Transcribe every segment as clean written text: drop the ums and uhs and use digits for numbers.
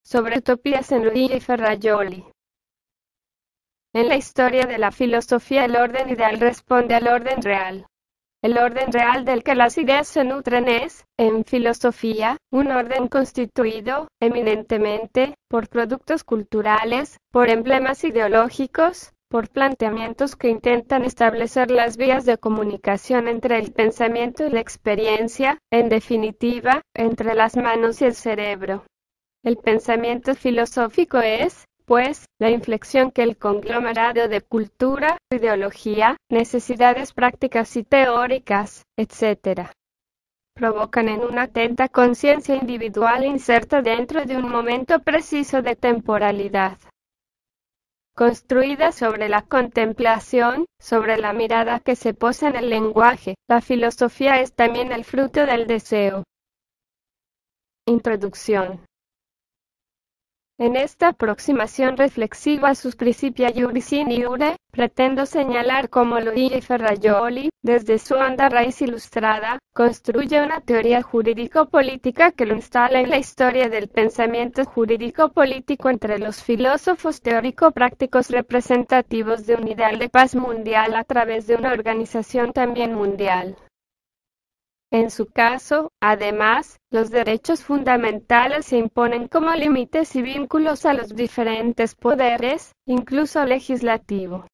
sobre utopías en Luigi Ferrajoli. En la historia de la filosofía, el orden ideal responde al orden real. El orden real del que las ideas se nutren es, en filosofía, un orden constituido, eminentemente, por productos culturales, por emblemas ideológicos, por planteamientos que intentan establecer las vías de comunicación entre el pensamiento y la experiencia, en definitiva, entre las manos y el cerebro. El pensamiento filosófico es, pues, la inflexión que el conglomerado de cultura, ideología, necesidades prácticas y teóricas, etc., provocan en una atenta conciencia individual inserta dentro de un momento preciso de temporalidad. Construida sobre la contemplación, sobre la mirada que se posa en el lenguaje, la filosofía es también el fruto del deseo. Introducción. En esta aproximación reflexiva a sus Principia Juris in Iure, pretendo señalar cómo Luigi Ferrajoli, desde su honda raíz ilustrada, construye una teoría jurídico-política que lo instala en la historia del pensamiento jurídico-político entre los filósofos teórico-prácticos representativos de un ideal de paz mundial a través de una organización también mundial. En su caso, además, los derechos fundamentales se imponen como límites y vínculos a los diferentes poderes, incluso legislativo.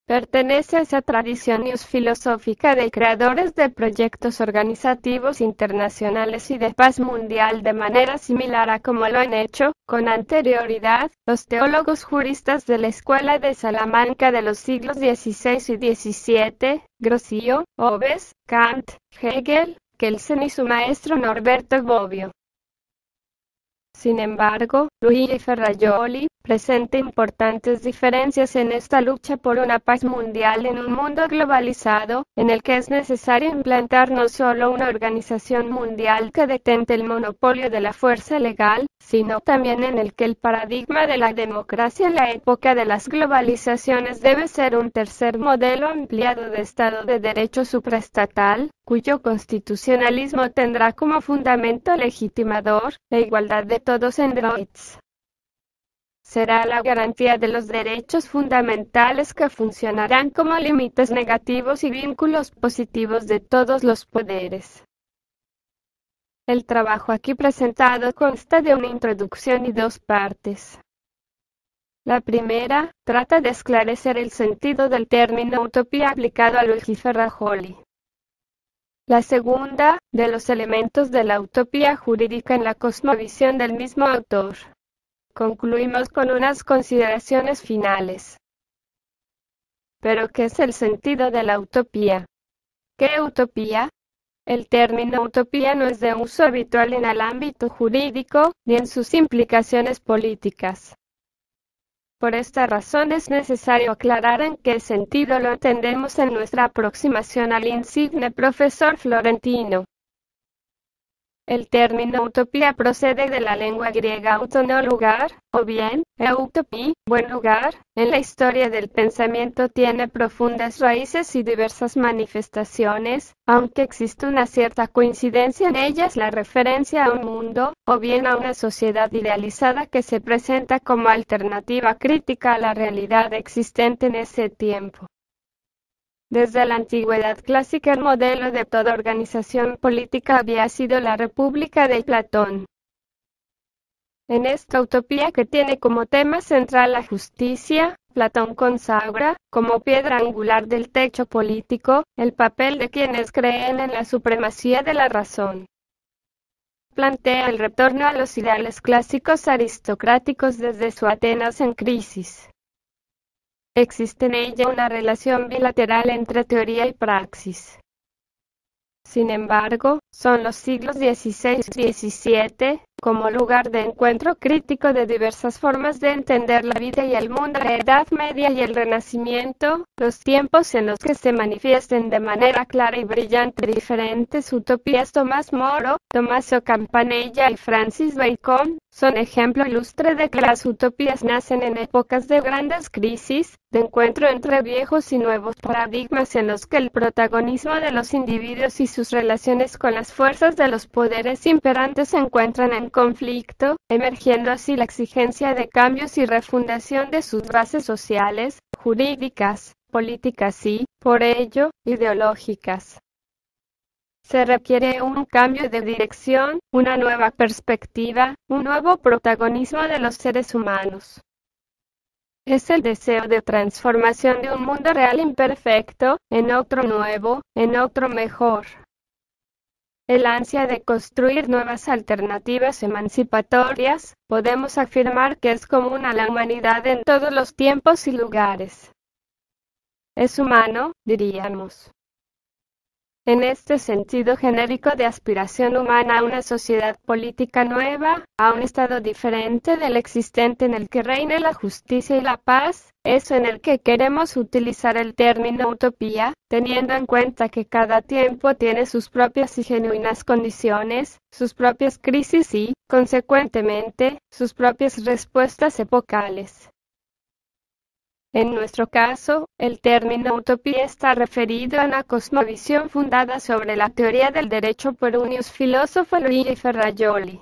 Pertenece a esa tradición filosófica de creadores de proyectos organizativos internacionales y de paz mundial de manera similar a como lo han hecho, con anterioridad, los teólogos juristas de la Escuela de Salamanca de los siglos XVI y XVII, Grocio, Hobbes, Kant, Hegel, Kelsen y su maestro Norberto Bobbio. Sin embargo, Luigi Ferrajoli presenta importantes diferencias en esta lucha por una paz mundial en un mundo globalizado, en el que es necesario implantar no solo una organización mundial que detente el monopolio de la fuerza legal, sino también en el que el paradigma de la democracia en la época de las globalizaciones debe ser un tercer modelo ampliado de Estado de Derecho supraestatal, cuyo constitucionalismo tendrá como fundamento legitimador la igualdad de todos en droits. Será la garantía de los derechos fundamentales que funcionarán como límites negativos y vínculos positivos de todos los poderes. El trabajo aquí presentado consta de una introducción y dos partes. La primera, trata de esclarecer el sentido del término utopía aplicado a Luigi Ferrajoli. La segunda, de los elementos de la utopía jurídica en la cosmovisión del mismo autor. Concluimos con unas consideraciones finales. ¿Pero qué es el sentido de la utopía? ¿Qué utopía? El término utopía no es de uso habitual en el ámbito jurídico, ni en sus implicaciones políticas. Por esta razón es necesario aclarar en qué sentido lo entendemos en nuestra aproximación al insigne profesor florentino. El término utopía procede de la lengua griega autono lugar, o bien, eutopí, buen lugar. En la historia del pensamiento tiene profundas raíces y diversas manifestaciones, aunque existe una cierta coincidencia en ellas la referencia a un mundo, o bien a una sociedad idealizada que se presenta como alternativa crítica a la realidad existente en ese tiempo. Desde la antigüedad clásica el modelo de toda organización política había sido la República de Platón. En esta utopía que tiene como tema central la justicia, Platón consagra, como piedra angular del techo político, el papel de quienes creen en la supremacía de la razón. Plantea el retorno a los ideales clásicos aristocráticos desde su Atenas en crisis. Existe en ella una relación bilateral entre teoría y praxis. Sin embargo, son los siglos XVI y XVII, como lugar de encuentro crítico de diversas formas de entender la vida y el mundo, la Edad Media y el Renacimiento, los tiempos en los que se manifiesten de manera clara y brillante diferentes utopías. Tomás Moro, Tommaso Campanella y Francis Bacon, son ejemplo ilustre de que las utopías nacen en épocas de grandes crisis, de encuentro entre viejos y nuevos paradigmas en los que el protagonismo de los individuos y sus relaciones con las fuerzas de los poderes imperantes se encuentran en conflicto, emergiendo así la exigencia de cambios y refundación de sus bases sociales, jurídicas, políticas y, por ello, ideológicas. Se requiere un cambio de dirección, una nueva perspectiva, un nuevo protagonismo de los seres humanos. Es el deseo de transformación de un mundo real imperfecto, en otro nuevo, en otro mejor. El ansia de construir nuevas alternativas emancipatorias, podemos afirmar que es común a la humanidad en todos los tiempos y lugares. Es humano, diríamos. En este sentido genérico de aspiración humana a una sociedad política nueva, a un estado diferente del existente en el que reine la justicia y la paz, es en el que queremos utilizar el término utopía, teniendo en cuenta que cada tiempo tiene sus propias y genuinas condiciones, sus propias crisis y, consecuentemente, sus propias respuestas epocales. En nuestro caso, el término utopía está referido a una cosmovisión fundada sobre la teoría del derecho por un filósofo Luigi Ferrajoli,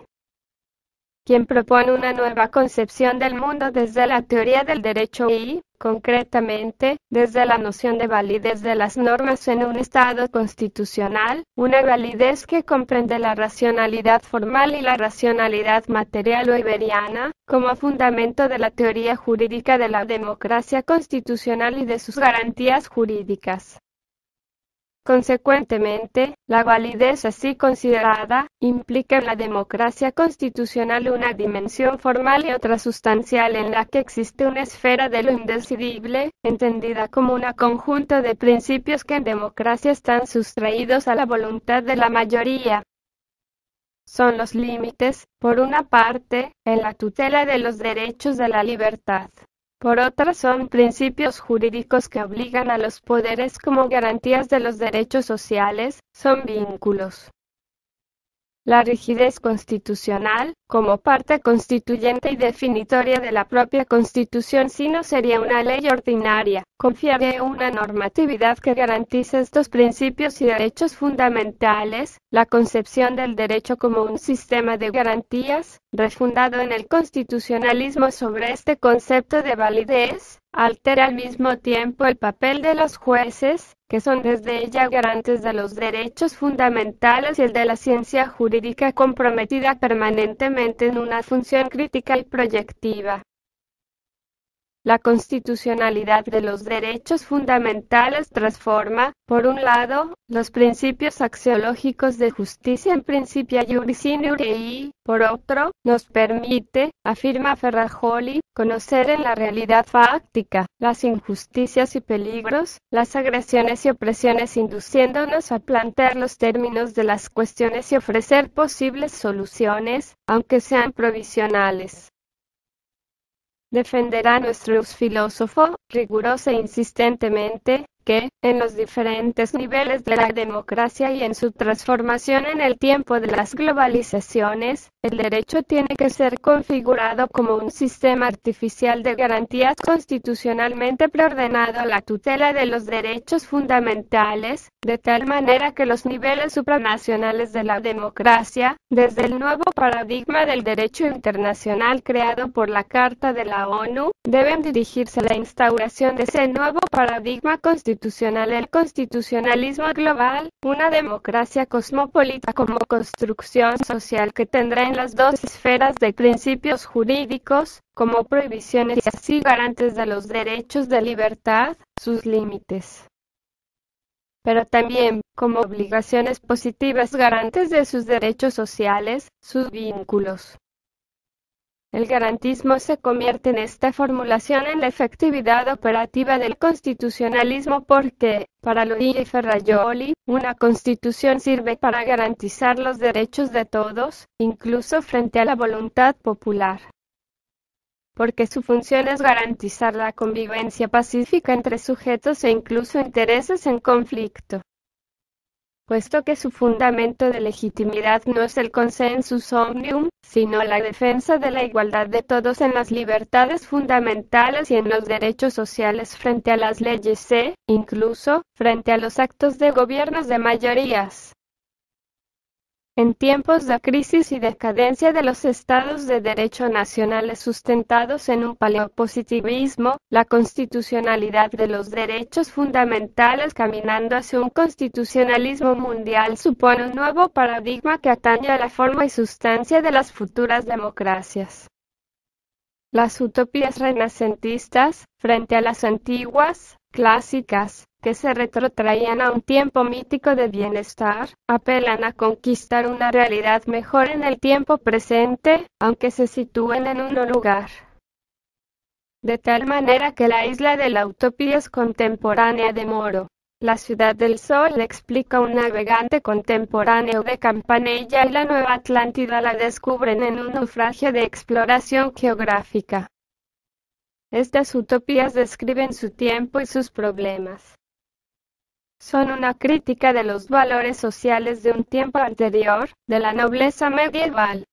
quien propone una nueva concepción del mundo desde la teoría del derecho y, concretamente, desde la noción de validez de las normas en un Estado constitucional, una validez que comprende la racionalidad formal y la racionalidad material weberiana, como fundamento de la teoría jurídica de la democracia constitucional y de sus garantías jurídicas. Consecuentemente, la validez así considerada, implica en la democracia constitucional una dimensión formal y otra sustancial en la que existe una esfera de lo indecidible, entendida como un conjunto de principios que en democracia están sustraídos a la voluntad de la mayoría. Son los límites, por una parte, en la tutela de los derechos de la libertad. Por otra son principios jurídicos que obligan a los poderes como garantías de los derechos sociales, son vínculos. La rigidez constitucional, como parte constituyente y definitoria de la propia Constitución, si no sería una ley ordinaria, confiere una normatividad que garantice estos principios y derechos fundamentales, la concepción del derecho como un sistema de garantías, refundado en el constitucionalismo sobre este concepto de validez, altera al mismo tiempo el papel de los jueces, que son desde ella garantes de los derechos fundamentales y el de la ciencia jurídica comprometida permanentemente en una función crítica y proyectiva. La constitucionalidad de los derechos fundamentales transforma, por un lado, los principios axiológicos de justicia en principia iuris in iure y, por otro, nos permite, afirma Ferrajoli, conocer en la realidad fáctica las injusticias y peligros, las agresiones y opresiones, induciéndonos a plantear los términos de las cuestiones y ofrecer posibles soluciones, aunque sean provisionales. Defenderá nuestro filósofo, riguroso e insistentemente, que, en los diferentes niveles de la democracia y en su transformación en el tiempo de las globalizaciones, el derecho tiene que ser configurado como un sistema artificial de garantías constitucionalmente preordenado a la tutela de los derechos fundamentales, de tal manera que los niveles supranacionales de la democracia, desde el nuevo paradigma del derecho internacional creado por la Carta de la ONU, deben dirigirse a la instauración de ese nuevo paradigma constitucional, el constitucionalismo global, una democracia cosmopolita como construcción social que tendrá en las dos esferas de principios jurídicos, como prohibiciones y así garantes de los derechos de libertad, sus límites, pero también, como obligaciones positivas garantes de sus derechos sociales, sus vínculos. El garantismo se convierte en esta formulación en la efectividad operativa del constitucionalismo porque, para Luigi Ferrajoli, una constitución sirve para garantizar los derechos de todos, incluso frente a la voluntad popular. Porque su función es garantizar la convivencia pacífica entre sujetos e incluso intereses en conflicto. puesto que su fundamento de legitimidad no es el consensus omnium, sino la defensa de la igualdad de todos en las libertades fundamentales y en los derechos sociales frente a las leyes incluso, frente a los actos de gobiernos de mayorías. En tiempos de crisis y decadencia de los estados de derecho nacionales sustentados en un paleopositivismo, la constitucionalidad de los derechos fundamentales caminando hacia un constitucionalismo mundial supone un nuevo paradigma que atañe a la forma y sustancia de las futuras democracias. Las utopías renacentistas, frente a las antiguas, clásicas, que se retrotraían a un tiempo mítico de bienestar, apelan a conquistar una realidad mejor en el tiempo presente, aunque se sitúen en un lugar. De tal manera que la isla de la utopía es contemporánea de Moro. La ciudad del sol le explica un navegante contemporáneo de Campanella y la Nueva Atlántida la descubren en un naufragio de exploración geográfica. Estas utopías describen su tiempo y sus problemas. Son una crítica de los valores sociales de un tiempo anterior, de la nobleza medieval.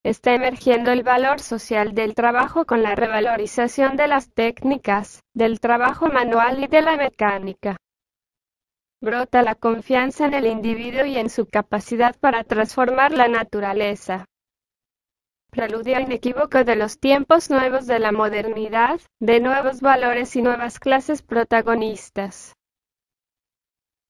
Está emergiendo el valor social del trabajo con la revalorización de las técnicas, del trabajo manual y de la mecánica. Brota la confianza en el individuo y en su capacidad para transformar la naturaleza. Preludio inequívoco de los tiempos nuevos de la modernidad, de nuevos valores y nuevas clases protagonistas.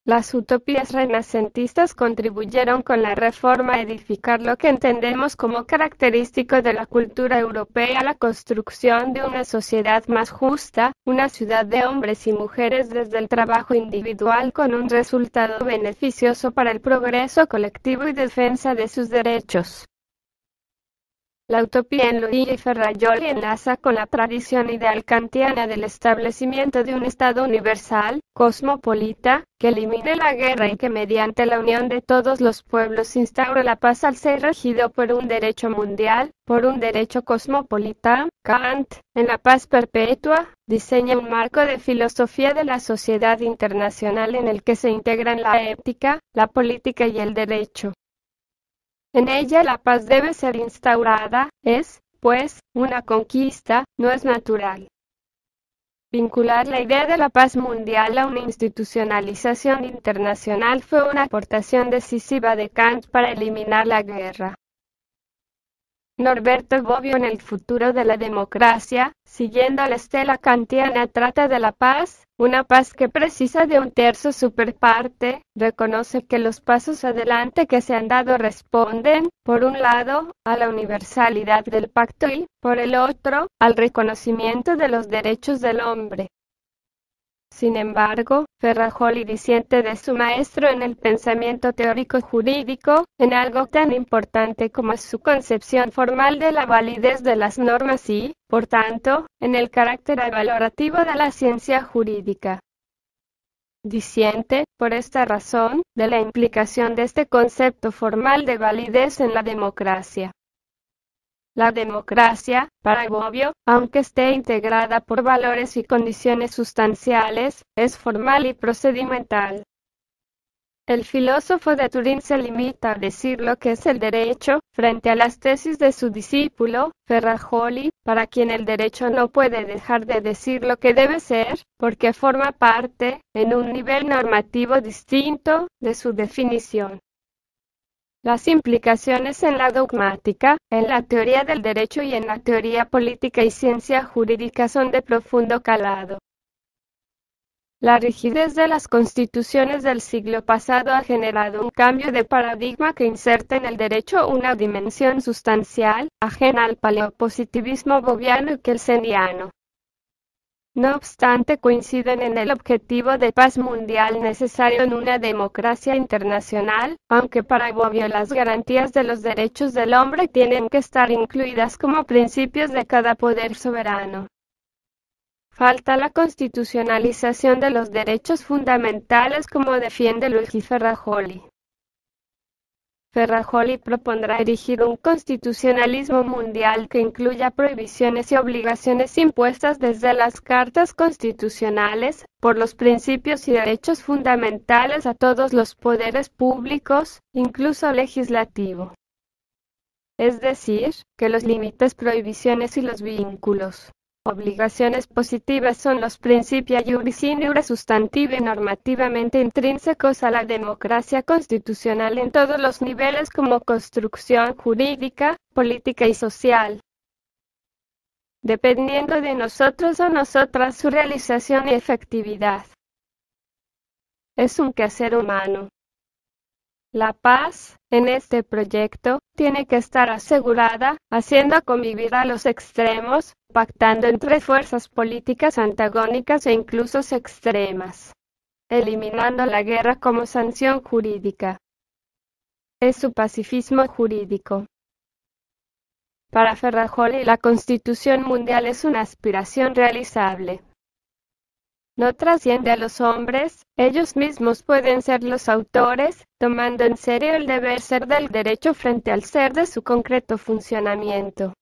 Las utopías renacentistas contribuyeron con la Reforma a edificar lo que entendemos como característico de la cultura europea, la construcción de una sociedad más justa, una ciudad de hombres y mujeres desde el trabajo individual con un resultado beneficioso para el progreso colectivo y defensa de sus derechos. La utopía en Luigi Ferrajoli enlaza con la tradición ideal kantiana del establecimiento de un Estado universal, cosmopolita, que elimine la guerra y que mediante la unión de todos los pueblos instaure la paz al ser regido por un derecho mundial, por un derecho cosmopolita. Kant, en La paz perpetua, diseña un marco de filosofía de la sociedad internacional en el que se integran la ética, la política y el derecho. En ella la paz debe ser instaurada, es, pues, una conquista, no es natural. Vincular la idea de la paz mundial a una institucionalización internacional fue una aportación decisiva de Kant para eliminar la guerra. Norberto Bobbio en El futuro de la democracia, siguiendo la estela kantiana, trata de la paz, una paz que precisa de un terzo superparte, reconoce que los pasos adelante que se han dado responden, por un lado, a la universalidad del pacto y, por el otro, al reconocimiento de los derechos del hombre. Sin embargo, Ferrajoli disiente de su maestro en el pensamiento teórico jurídico, en algo tan importante como es su concepción formal de la validez de las normas y, por tanto, en el carácter valorativo de la ciencia jurídica. Disiente, por esta razón, de la implicación de este concepto formal de validez en la democracia. La democracia, para Bobbio, aunque esté integrada por valores y condiciones sustanciales, es formal y procedimental. El filósofo de Turín se limita a decir lo que es el derecho, frente a las tesis de su discípulo, Ferrajoli, para quien el derecho no puede dejar de decir lo que debe ser, porque forma parte, en un nivel normativo distinto, de su definición. Las implicaciones en la dogmática, en la teoría del derecho y en la teoría política y ciencia jurídica son de profundo calado. La rigidez de las constituciones del siglo pasado ha generado un cambio de paradigma que inserta en el derecho una dimensión sustancial, ajena al paleopositivismo bobbiano y kelseniano. No obstante, coinciden en el objetivo de paz mundial necesario en una democracia internacional, aunque para Bobbio las garantías de los derechos del hombre tienen que estar incluidas como principios de cada poder soberano. Falta la constitucionalización de los derechos fundamentales como defiende Luigi Ferrajoli. Ferrajoli propondrá erigir un constitucionalismo mundial que incluya prohibiciones y obligaciones impuestas desde las cartas constitucionales, por los principios y derechos fundamentales a todos los poderes públicos, incluso legislativo. Es decir, que los límites, prohibiciones y los vínculos, obligaciones positivas son los principia iuris in iure sustantivi normativamente intrínsecos a la democracia constitucional en todos los niveles como construcción jurídica, política y social. Dependiendo de nosotros o nosotras su realización y efectividad. Es un quehacer humano. La paz, en este proyecto, tiene que estar asegurada, haciendo convivir a los extremos, pactando entre fuerzas políticas antagónicas e incluso extremas, eliminando la guerra como sanción jurídica. Es su pacifismo jurídico. Para Ferrajoli, la Constitución Mundial es una aspiración realizable. No trasciende a los hombres, ellos mismos pueden ser los autores, tomando en serio el deber ser del derecho frente al ser de su concreto funcionamiento.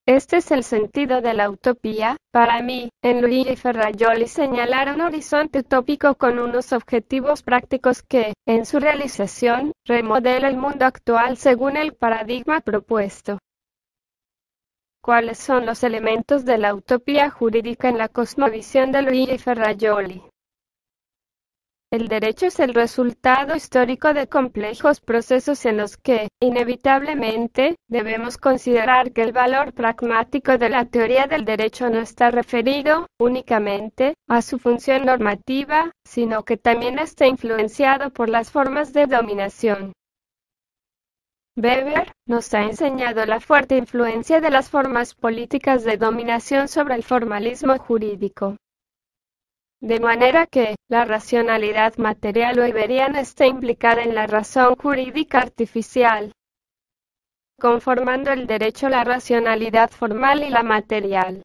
Este es el sentido de la utopía. Para mí, en Luigi Ferrajoli señalar un horizonte utópico con unos objetivos prácticos que, en su realización, remodela el mundo actual según el paradigma propuesto. ¿Cuáles son los elementos de la utopía jurídica en la cosmovisión de Luigi Ferrajoli? El derecho es el resultado histórico de complejos procesos en los que, inevitablemente, debemos considerar que el valor pragmático de la teoría del derecho no está referido, únicamente, a su función normativa, sino que también está influenciado por las formas de dominación. Weber nos ha enseñado la fuerte influencia de las formas políticas de dominación sobre el formalismo jurídico. De manera que, la racionalidad material weberiana está implicada en la razón jurídica artificial, conformando el derecho la racionalidad formal y la material.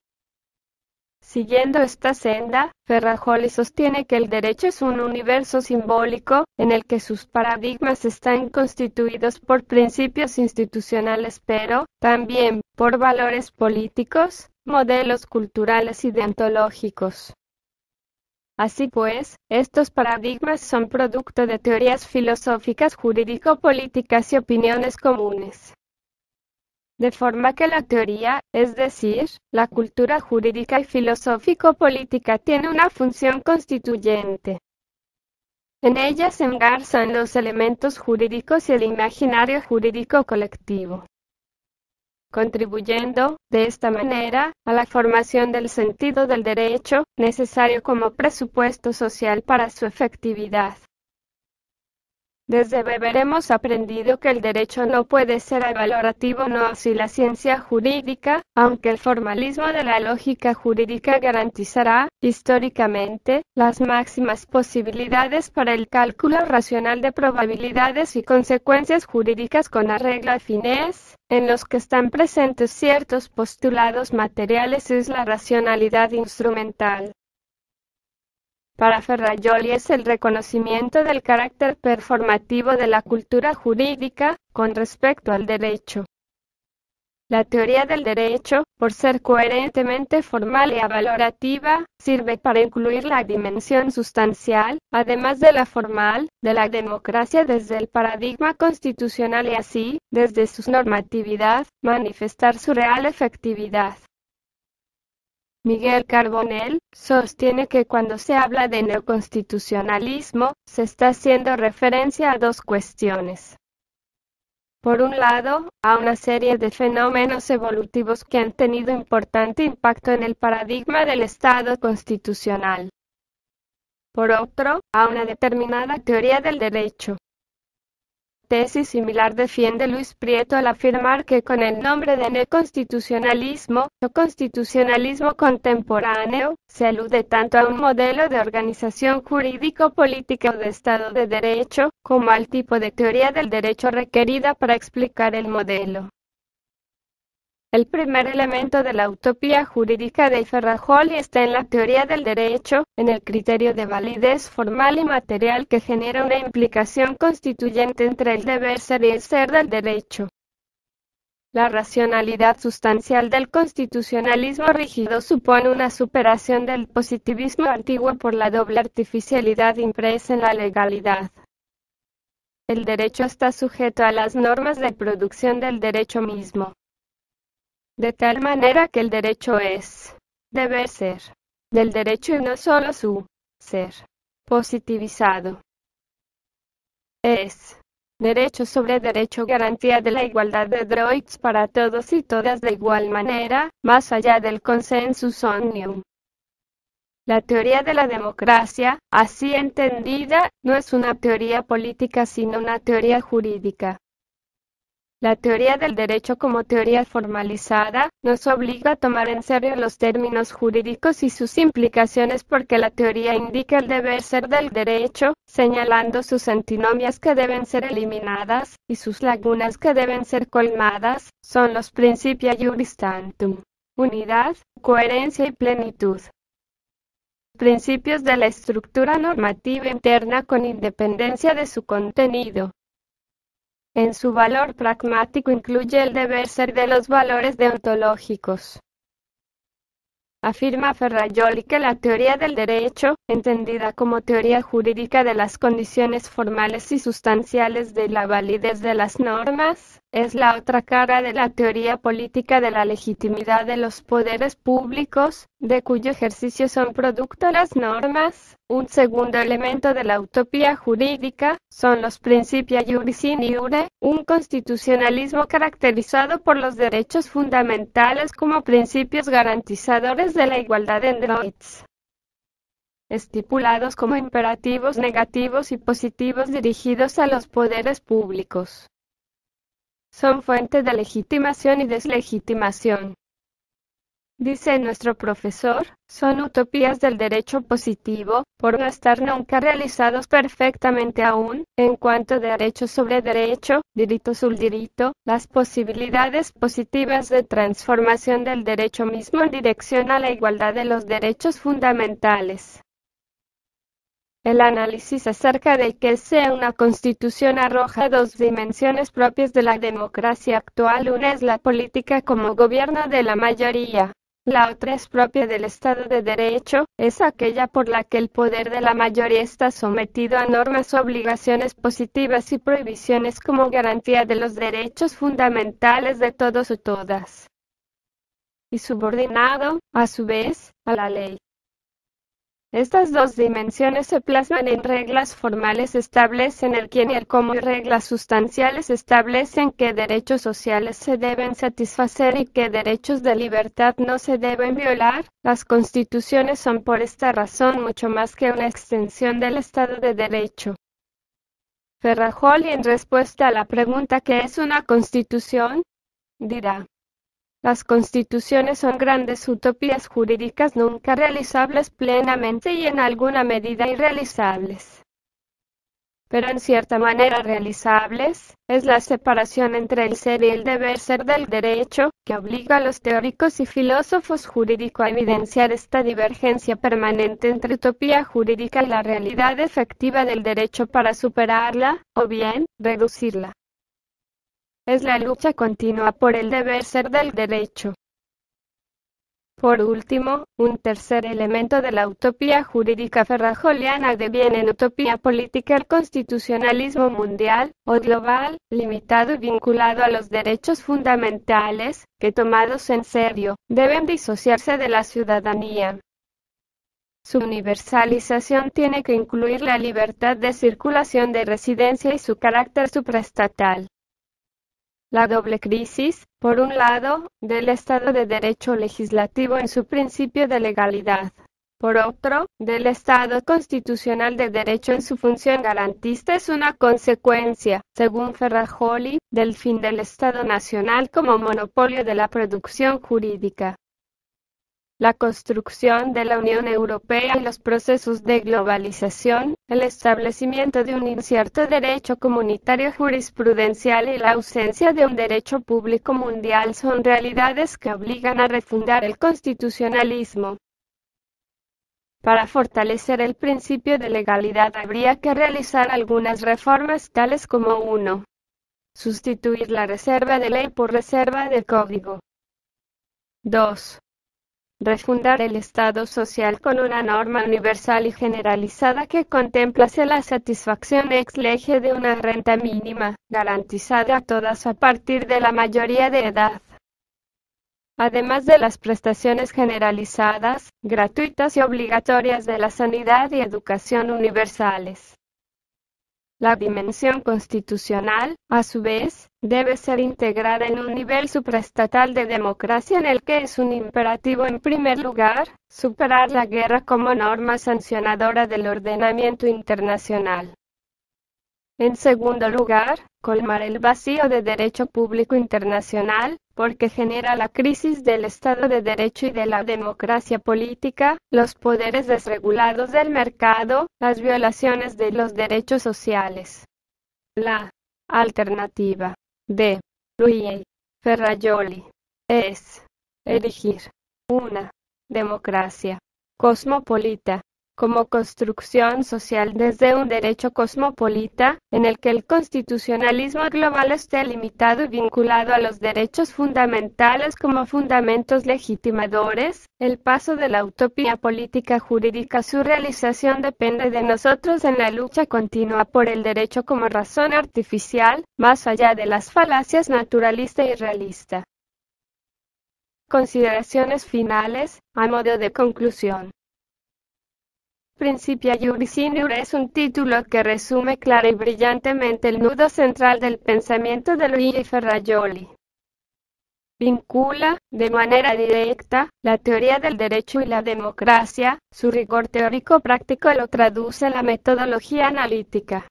Siguiendo esta senda, Ferrajoli sostiene que el derecho es un universo simbólico, en el que sus paradigmas están constituidos por principios institucionales pero, también, por valores políticos, modelos culturales y deontológicos. Así pues, estos paradigmas son producto de teorías filosóficas jurídico-políticas y opiniones comunes. De forma que la teoría, es decir, la cultura jurídica y filosófico-política tiene una función constituyente. En ella se engarzan los elementos jurídicos y el imaginario jurídico colectivo, contribuyendo, de esta manera, a la formación del sentido del derecho, necesario como presupuesto social para su efectividad. Desde Weber hemos aprendido que el derecho no puede ser avalorativo no así la ciencia jurídica, aunque el formalismo de la lógica jurídica garantizará, históricamente, las máximas posibilidades para el cálculo racional de probabilidades y consecuencias jurídicas con arreglo a fines, en los que están presentes ciertos postulados materiales es la racionalidad instrumental. Para Ferrajoli es el reconocimiento del carácter performativo de la cultura jurídica, con respecto al derecho. La teoría del derecho, por ser coherentemente formal y avalorativa, sirve para incluir la dimensión sustancial, además de la formal, de la democracia desde el paradigma constitucional y así, desde su normatividad, manifestar su real efectividad. Miguel Carbonell sostiene que cuando se habla de neoconstitucionalismo, se está haciendo referencia a dos cuestiones. Por un lado, a una serie de fenómenos evolutivos que han tenido importante impacto en el paradigma del Estado constitucional. Por otro, a una determinada teoría del derecho. Tesis similar defiende Luis Prieto al afirmar que con el nombre de neoconstitucionalismo, o constitucionalismo contemporáneo, se alude tanto a un modelo de organización jurídico-política o de Estado de Derecho, como al tipo de teoría del derecho requerida para explicar el modelo. El primer elemento de la utopía jurídica de Ferrajoli está en la teoría del derecho, en el criterio de validez formal y material que genera una implicación constituyente entre el deber ser y el ser del derecho. La racionalidad sustancial del constitucionalismo rígido supone una superación del positivismo antiguo por la doble artificialidad impresa en la legalidad. El derecho está sujeto a las normas de producción del derecho mismo, de tal manera que el derecho es, deber ser, del derecho y no solo su ser positivizado. Es derecho sobre derecho, garantía de la igualdad de droits para todos y todas de igual manera, más allá del consensus omnium. La teoría de la democracia, así entendida, no es una teoría política sino una teoría jurídica. La teoría del derecho como teoría formalizada, nos obliga a tomar en serio los términos jurídicos y sus implicaciones porque la teoría indica el deber ser del derecho, señalando sus antinomias que deben ser eliminadas, y sus lagunas que deben ser colmadas, son los principia juris tantum: unidad, coherencia y plenitud. Principios de la estructura normativa interna con independencia de su contenido. En su valor pragmático incluye el deber ser de los valores deontológicos. Afirma Ferrajoli que la teoría del derecho, entendida como teoría jurídica de las condiciones formales y sustanciales de la validez de las normas, es la otra cara de la teoría política de la legitimidad de los poderes públicos, de cuyo ejercicio son producto las normas. Un segundo elemento de la utopía jurídica son los principia juris in iure, un constitucionalismo caracterizado por los derechos fundamentales como principios garantizadores de la igualdad en droits, estipulados como imperativos negativos y positivos dirigidos a los poderes públicos. Son fuente de legitimación y deslegitimación. Dice nuestro profesor, son utopías del derecho positivo, por no estar nunca realizados perfectamente aún, en cuanto a derecho sobre derecho, diritto sul diritto, las posibilidades positivas de transformación del derecho mismo en dirección a la igualdad de los derechos fundamentales. El análisis acerca de que sea una constitución arroja dos dimensiones propias de la democracia actual. Una es la política como gobierno de la mayoría. La otra es propia del Estado de Derecho, es aquella por la que el poder de la mayoría está sometido a normas, obligaciones positivas y prohibiciones como garantía de los derechos fundamentales de todos o todas, y subordinado, a su vez, a la ley. Estas dos dimensiones se plasman en reglas formales, establecen el quién y el cómo, y reglas sustanciales establecen qué derechos sociales se deben satisfacer y qué derechos de libertad no se deben violar. Las constituciones son por esta razón mucho más que una extensión del Estado de Derecho. Ferrajoli, en respuesta a la pregunta ¿qué es una constitución?, dirá: las constituciones son grandes utopías jurídicas nunca realizables plenamente y en alguna medida irrealizables, pero en cierta manera realizables. Es la separación entre el ser y el deber ser del derecho, que obliga a los teóricos y filósofos jurídicos a evidenciar esta divergencia permanente entre utopía jurídica y la realidad efectiva del derecho para superarla, o bien, reducirla. Es la lucha continua por el deber ser del derecho. Por último, un tercer elemento de la utopía jurídica ferrajoliana deviene en utopía política el constitucionalismo mundial, o global, limitado y vinculado a los derechos fundamentales, que tomados en serio, deben disociarse de la ciudadanía. Su universalización tiene que incluir la libertad de circulación de residencia y su carácter supraestatal. La doble crisis, por un lado, del Estado de Derecho legislativo en su principio de legalidad. Por otro, del Estado constitucional de derecho en su función garantista, es una consecuencia, según Ferrajoli, del fin del Estado nacional como monopolio de la producción jurídica. la construcción de la Unión Europea y los procesos de globalización, el establecimiento de un incierto derecho comunitario jurisprudencial y la ausencia de un derecho público mundial son realidades que obligan a refundar el constitucionalismo. Para fortalecer el principio de legalidad habría que realizar algunas reformas tales como 1. Sustituir la reserva de ley por reserva de código. 2. Refundar el Estado social con una norma universal y generalizada que contemplase la satisfacción ex lege de una renta mínima, garantizada a todas a partir de la mayoría de edad. Además de las prestaciones generalizadas, gratuitas y obligatorias de la sanidad y educación universales. La dimensión constitucional, a su vez, debe ser integrada en un nivel supraestatal de democracia en el que es un imperativo en primer lugar, superar la guerra como norma sancionadora del ordenamiento internacional. En segundo lugar, colmar el vacío de derecho público internacional, porque genera la crisis del Estado de Derecho y de la democracia política, los poderes desregulados del mercado, las violaciones de los derechos sociales. La alternativa de Luigi Ferrajoli es erigir una democracia cosmopolita como construcción social desde un derecho cosmopolita, en el que el constitucionalismo global esté limitado y vinculado a los derechos fundamentales como fundamentos legitimadores. El paso de la utopía política jurídica a su realización depende de nosotros en la lucha continua por el derecho como razón artificial, más allá de las falacias naturalista y realista. Consideraciones finales, a modo de conclusión. Principia Juris in Iure es un título que resume clara y brillantemente el nudo central del pensamiento de Luigi Ferrajoli. Vincula, de manera directa, la teoría del derecho y la democracia, su rigor teórico-práctico lo traduce en la metodología analítica.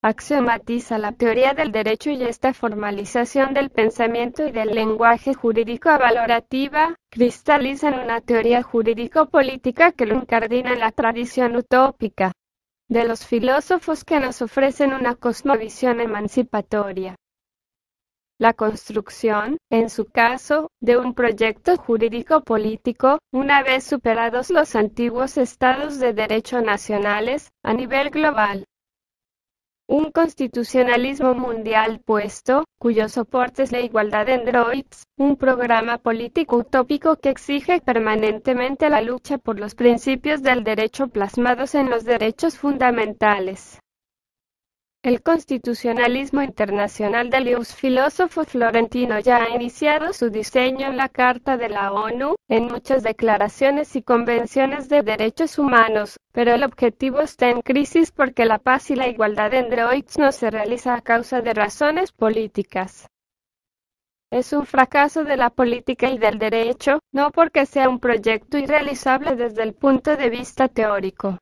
Axiomatiza la teoría del derecho y esta formalización del pensamiento y del lenguaje jurídico valorativa, cristaliza en una teoría jurídico-política que lo incardina en la tradición utópica de los filósofos que nos ofrecen una cosmovisión emancipatoria. La construcción, en su caso, de un proyecto jurídico-político, una vez superados los antiguos estados de derecho nacionales, a nivel global. Un constitucionalismo mundial puesto, cuyo soporte es la igualdad en droids, un programa político utópico que exige permanentemente la lucha por los principios del derecho plasmados en los derechos fundamentales. El constitucionalismo internacional del filósofo florentino ya ha iniciado su diseño en la Carta de la ONU, en muchas declaraciones y convenciones de derechos humanos, pero el objetivo está en crisis porque la paz y la igualdad en droids no se realiza a causa de razones políticas. Es un fracaso de la política y del derecho, no porque sea un proyecto irrealizable desde el punto de vista teórico.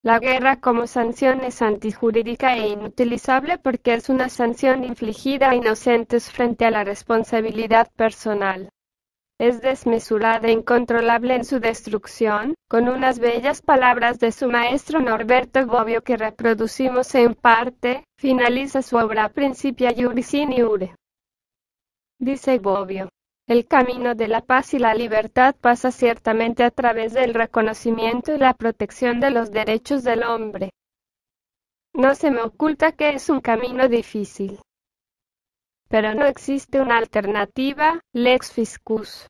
La guerra como sanción es antijurídica e inutilizable porque es una sanción infligida a inocentes frente a la responsabilidad personal. Es desmesurada e incontrolable en su destrucción, con unas bellas palabras de su maestro Norberto Bobbio que reproducimos en parte, finaliza su obra Principia Juris in Iure. Dice Bobbio. El camino de la paz y la libertad pasa ciertamente a través del reconocimiento y la protección de los derechos del hombre. No se me oculta que es un camino difícil. Pero no existe una alternativa, lex fiscus.